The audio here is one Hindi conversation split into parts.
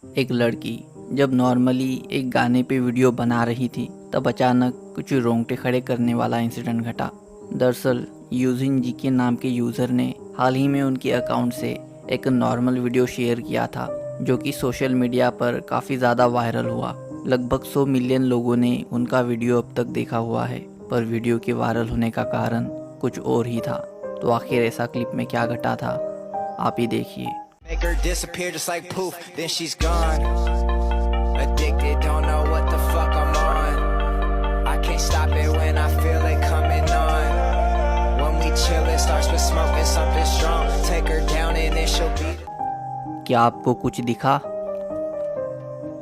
एक लड़की जब नॉर्मली एक गाने पे वीडियो बना रही थी तब अचानक कुछ रोंगटे खड़े करने वाला इंसिडेंट घटा। दरअसल यूजिन जी के नाम के यूज़र ने हाल ही में उनके अकाउंट से एक नॉर्मल वीडियो शेयर किया था जो कि सोशल मीडिया पर काफ़ी ज़्यादा वायरल हुआ। लगभग 100 मिलियन लोगों ने उनका वीडियो अब तक देखा हुआ है, पर वीडियो के वायरल होने का कारण कुछ और ही था। तो आखिर ऐसा क्लिप में क्या घटा था, आप ही देखिए। Make her disappear just like poof, then she's gone. Addicted, don't know what the fuck I'm on. I can't stop it when I feel it coming on. When we chill, it starts with smoking something strong. Take her down and then she'll be. क्या आपको कुछ दिखा?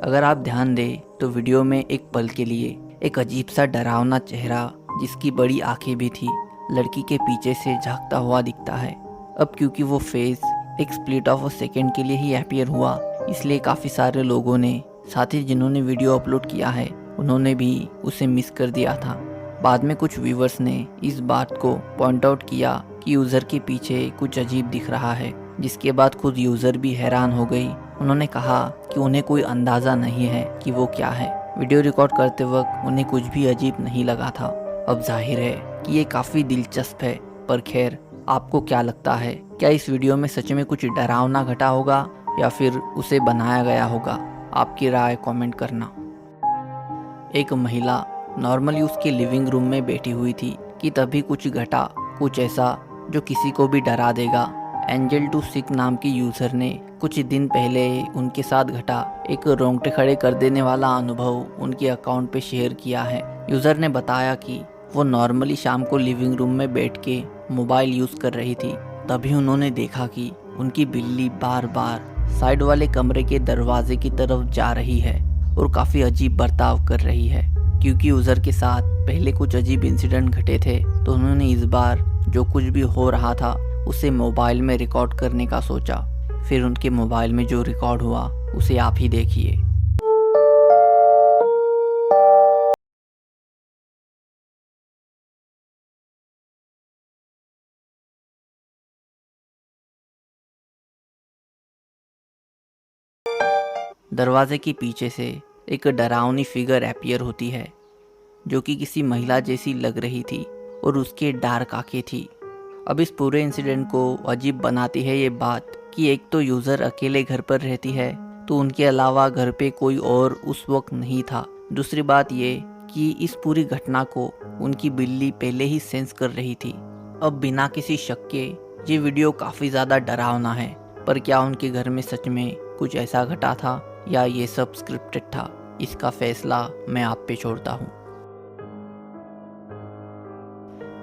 अगर आप ध्यान दें तो वीडियो में एक पल के लिए एक अजीब सा डरावना चेहरा जिसकी बड़ी आंखें भी थी लड़की के पीछे से झांकता हुआ दिखता है। अब क्योंकि वो फेस एक स्प्लिट ऑफ अ सेकेंड के लिए ही अपीयर हुआ, इसलिए काफ़ी सारे लोगों ने, साथ ही जिन्होंने वीडियो अपलोड किया है उन्होंने भी उसे मिस कर दिया था। बाद में कुछ व्यूवर्स ने इस बात को पॉइंट आउट किया कि यूज़र के पीछे कुछ अजीब दिख रहा है, जिसके बाद खुद यूज़र भी हैरान हो गई। उन्होंने कहा कि उन्हें कोई अंदाज़ा नहीं है कि वो क्या है। वीडियो रिकॉर्ड करते वक्त उन्हें कुछ भी अजीब नहीं लगा था। अब जाहिर है कि ये काफ़ी दिलचस्प है, पर खैर आपको क्या लगता है, क्या इस वीडियो में सच में कुछ डरावना घटा होगा या फिर उसे बनाया गया होगा? आपकी राय कमेंट करना। एक महिला नॉर्मली उसके लिविंग रूम में बैठी हुई थी कि तभी कुछ घटा, कुछ ऐसा जो किसी को भी डरा देगा। एंजल टू सिक नाम के यूज़र ने कुछ दिन पहले उनके साथ घटा एक रोंगटे खड़े कर देने वाला अनुभव उनके अकाउंट पे शेयर किया है। यूज़र ने बताया कि वो नॉर्मली शाम को लिविंग रूम में बैठ के मोबाइल यूज़ कर रही थी, तभी उन्होंने देखा कि उनकी बिल्ली बार बार साइड वाले कमरे के दरवाजे की तरफ जा रही है और काफ़ी अजीब बर्ताव कर रही है। क्योंकि यूज़र के साथ पहले कुछ अजीब इंसिडेंट घटे थे तो उन्होंने इस बार जो कुछ भी हो रहा था उसे मोबाइल में रिकॉर्ड करने का सोचा। फिर उनके मोबाइल में जो रिकॉर्ड हुआ उसे आप ही देखिए। दरवाजे के पीछे से एक डरावनी फिगर अपीयर होती है जो कि किसी महिला जैसी लग रही थी और उसके डार्क आंखें थी। अब इस पूरे इंसिडेंट को अजीब बनाती है ये बात कि एक तो यूज़र अकेले घर पर रहती है तो उनके अलावा घर पे कोई और उस वक्त नहीं था। दूसरी बात ये कि इस पूरी घटना को उनकी बिल्ली पहले ही सेंस कर रही थी। अब बिना किसी शक के ये वीडियो काफ़ी ज़्यादा डरावना है, पर क्या उनके घर में सच में कुछ ऐसा घटा था या ये सब स्क्रिप्टेड था, इसका फैसला मैं आप पे छोड़ता हूँ।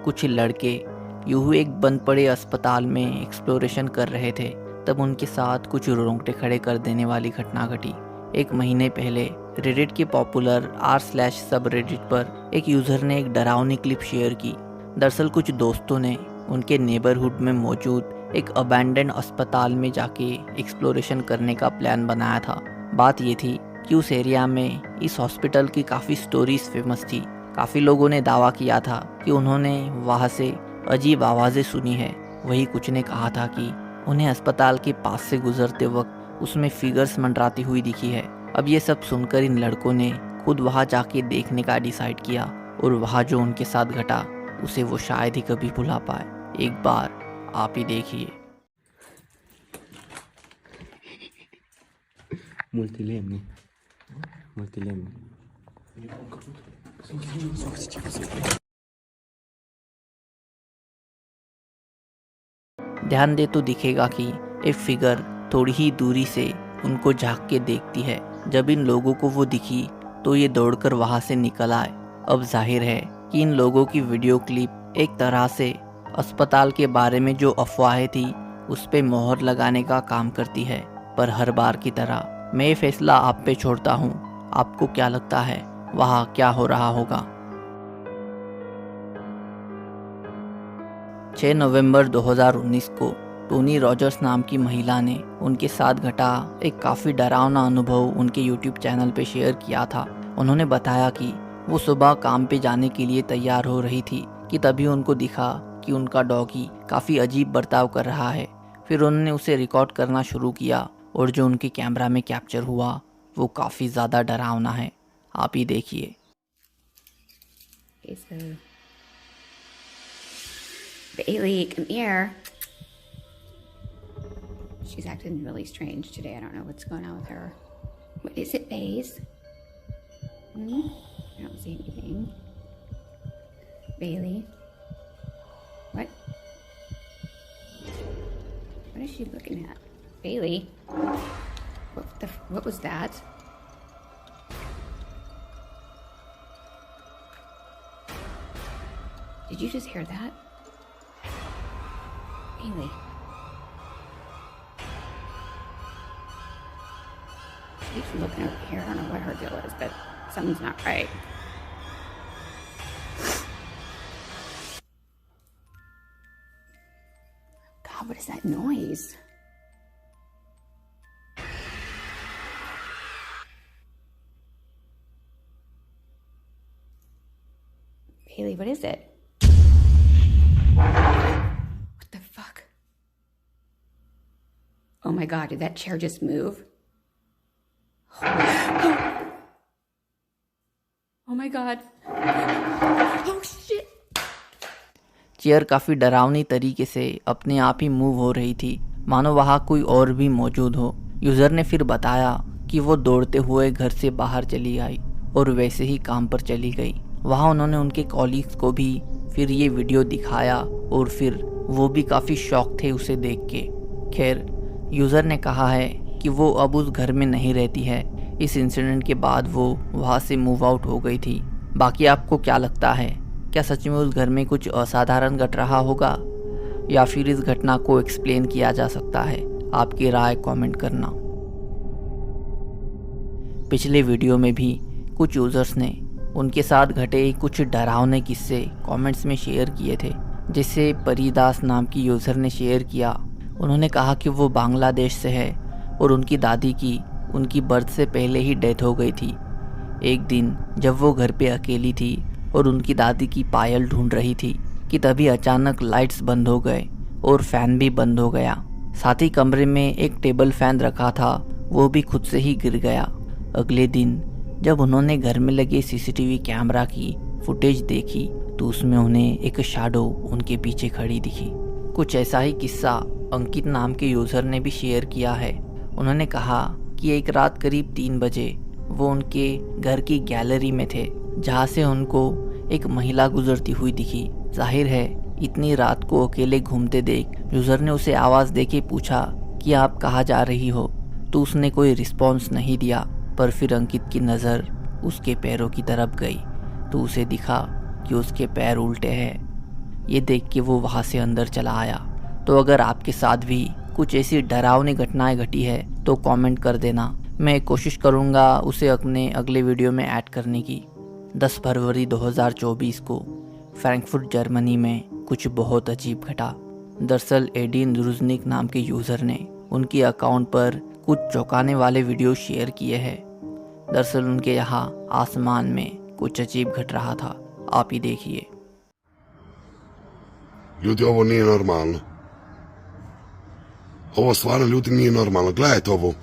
कुछ लड़के यूं एक बंद पड़े अस्पताल में एक्सप्लोरेशन कर रहे थे, तब उनके साथ कुछ रोंगटे खड़े कर देने वाली घटना घटी। एक महीने पहले रेडिट के पॉपुलर r/सब रेडिट पर एक यूज़र ने एक डरावनी क्लिप शेयर की। दरअसल कुछ दोस्तों ने उनके नेबरहुड में मौजूद एक अबैंडन अस्पताल में जाके एक्सप्लोरेशन करने का प्लान बनाया था। बात ये थी कि उस एरिया में इस हॉस्पिटल की काफ़ी स्टोरीज फेमस थी। काफ़ी लोगों ने दावा किया था कि उन्होंने वहाँ से अजीब आवाज़ें सुनी है। वही कुछ ने कहा था कि उन्हें अस्पताल के पास से गुजरते वक्त उसमें फिगर्स मंडराती हुई दिखी है। अब ये सब सुनकर इन लड़कों ने खुद वहाँ जाके देखने का डिसाइड किया और वहाँ जो उनके साथ घटा उसे वो शायद ही कभी भुला पाए। एक बार आप ही देखिए। Multilemni. ध्यान दे तो दिखेगा कि एक फिगर थोड़ी ही दूरी से उनको झांक के देखती है। जब इन लोगों को वो दिखी तो ये दौड़कर वहाँ से निकल आए। अब जाहिर है कि इन लोगों की वीडियो क्लिप एक तरह से अस्पताल के बारे में जो अफवाहें थी उस पे मोहर लगाने का काम करती है। पर हर बार की तरह मैं ये फैसला आप पे छोड़ता हूँ। आपको क्या लगता है वहाँ क्या हो रहा होगा? 6 नवंबर 2019 को टोनी रॉजर्स नाम की महिला ने उनके साथ घटा एक काफ़ी डरावना अनुभव उनके यूट्यूब चैनल पे शेयर किया था। उन्होंने बताया कि वो सुबह काम पे जाने के लिए तैयार हो रही थी कि तभी उनको दिखा कि उनका डॉगी काफ़ी अजीब बर्ताव कर रहा है। फिर उन्होंने उसे रिकॉर्ड करना शुरू किया और जो उनके कैमरा में कैप्चर हुआ वो काफ़ी ज़्यादा डरावना है। आप ही देखिए। Okay, so Bailey, come here. She's acting really strange today. I don't know what's going on with her. What is it, Baze? I don't see anything. Bailey? What? What is she looking at? Bailey? What was that? Did you just hear that? Bailey. She keeps looking over here. I don't know what her deal is, but something's not right. God, what is that noise? Bailey, what is it? What the fuck? Oh my God, did that chair just move? Oh my God. Oh shit. Chair काफ़ी डरावनी तरीके से अपने आप ही मूव हो रही थी, मानो वहाँ कोई और भी मौजूद हो। यूज़र ने फिर बताया कि वो दौड़ते हुए घर से बाहर चली आई और वैसे ही काम पर चली गई। वहाँ उन्होंने उनके कॉलीग्स को भी फिर ये वीडियो दिखाया और फिर वो भी काफ़ी शॉक थे उसे देख के। खैर, यूज़र ने कहा है कि वो अब उस घर में नहीं रहती है। इस इंसिडेंट के बाद वो वहाँ से मूव आउट हो गई थी। बाकी आपको क्या लगता है, क्या सच में उस घर में कुछ असाधारण घट रहा होगा या फिर इस घटना को एक्सप्लेन किया जा सकता है? आपकी राय कमेंट करना। पिछले वीडियो में भी कुछ यूज़र्स ने उनके साथ घटे कुछ डरावने किस्से कमेंट्स में शेयर किए थे, जिसे परिदास नाम की यूज़र ने शेयर किया। उन्होंने कहा कि वो बांग्लादेश से है और उनकी दादी की उनकी बर्थ से पहले ही डेथ हो गई थी। एक दिन जब वो घर पे अकेली थी और उनकी दादी की पायल ढूंढ रही थी कि तभी अचानक लाइट्स बंद हो गए और फ़ैन भी बंद हो गया। साथ ही कमरे में एक टेबल फ़ैन रखा था, वो भी खुद से ही गिर गया। अगले दिन जब उन्होंने घर में लगे सीसीटीवी कैमरा की फुटेज देखी तो उसमें उन्हें एक शैडो उनके पीछे खड़ी दिखी। कुछ ऐसा ही किस्सा अंकित नाम के यूज़र ने भी शेयर किया है। उन्होंने कहा कि एक रात करीब 3 बजे वो उनके घर की गैलरी में थे, जहाँ से उनको एक महिला गुजरती हुई दिखी। जाहिर है इतनी रात को अकेले घूमते देख यूज़र ने उसे आवाज़ देके पूछा कि आप कहाँ जा रही हो, तो उसने कोई रिस्पॉन्स नहीं दिया। पर फिर अंकित की नज़र उसके पैरों की तरफ गई तो उसे दिखा कि उसके पैर उल्टे हैं। ये देख के वो वहाँ से अंदर चला आया। तो अगर आपके साथ भी कुछ ऐसी डरावनी घटनाएं घटी है तो कमेंट कर देना। मैं कोशिश करूँगा उसे अपने अगले वीडियो में ऐड करने की। 10 फरवरी 2024 को फ्रैंकफर्ट जर्मनी में कुछ बहुत अजीब घटा। दरअसल एडिन रुजनिक नाम के यूज़र ने उनके अकाउंट पर कुछ चौंकाने वाले वीडियो शेयर किए हैं। दरअसल उनके यहाँ आसमान में कुछ अजीब घट रहा था। आप ही देखिए। Ljudi, ovo nije normalno. Ovo stvarno, ljudi, nije normalno. Gledajte ovo.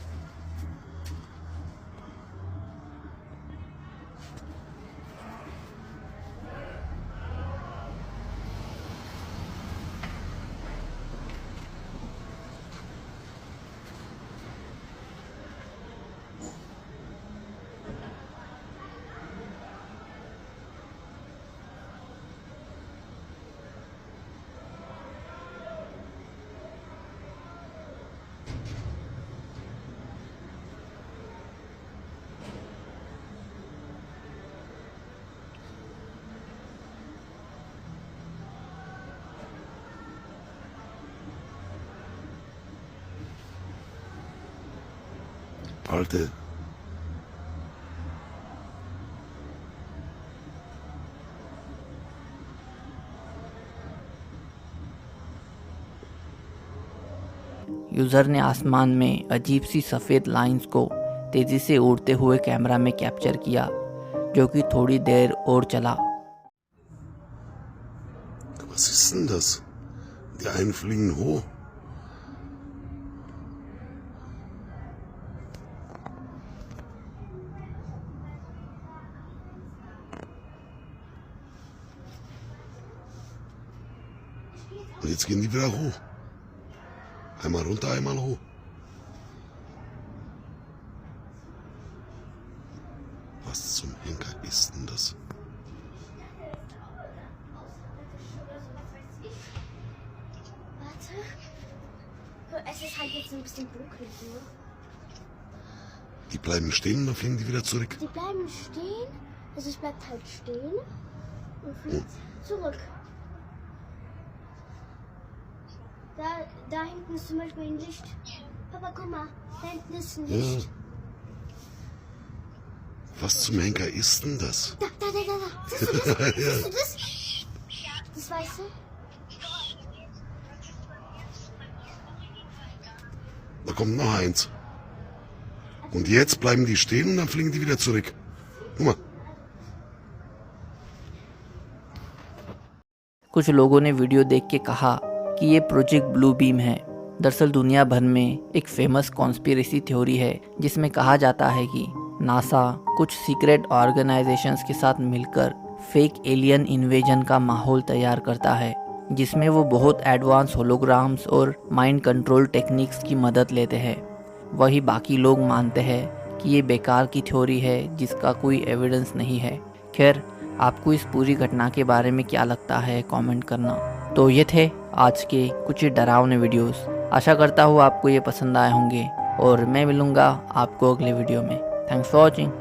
Alte. User ने आसमान में अजीब सी सफ़ेद लाइंस को तेज़ी से उड़ते हुए कैमरा में कैप्चर किया, जो कि थोड़ी देर और चला। Was ist denn das? Die einen fliegen hoch. Jetzt gehen die wieder hoch. Einmal runter, einmal hoch. Was zum Henker ist denn das? Warte. Es ist halt jetzt ein bisschen dunkel hier. Die bleiben stehen und dann fliegen die wieder zurück. Die bleiben stehen, also es bleibt halt stehen und fliegt zurück. Da hinten ist zum Beispiel ein Licht. Papa, guck mal, da hinten ist ein Licht. Ja. Was zum Henker ist denn das? Da. Siehst du das? Siehst du das? Das weißt du? Da kommt noch eins. Und jetzt bleiben die stehen und dann fliegen die wieder zurück. Guck mal. कुछ लोगों ने वीडियो देख के कहा कि ये प्रोजेक्ट ब्लू बीम है। दरअसल दुनिया भर में एक फेमस कॉन्स्पिरेसी थ्योरी है जिसमें कहा जाता है कि नासा कुछ सीक्रेट ऑर्गेनाइजेशंस के साथ मिलकर फेक एलियन इन्वेजन का माहौल तैयार करता है, जिसमें वो बहुत एडवांस होलोग्राम्स और माइंड कंट्रोल टेक्निक्स की मदद लेते हैं। वही बाकी लोग मानते हैं कि ये बेकार की थ्योरी है जिसका कोई एविडेंस नहीं है। खैर, आपको इस पूरी घटना के बारे में क्या लगता है कमेंट करना। तो ये थे आज के कुछ डरावने वीडियोस। आशा करता हूँ आपको ये पसंद आए होंगे और मैं मिलूँगा आपको अगले वीडियो में। Thanks for watching.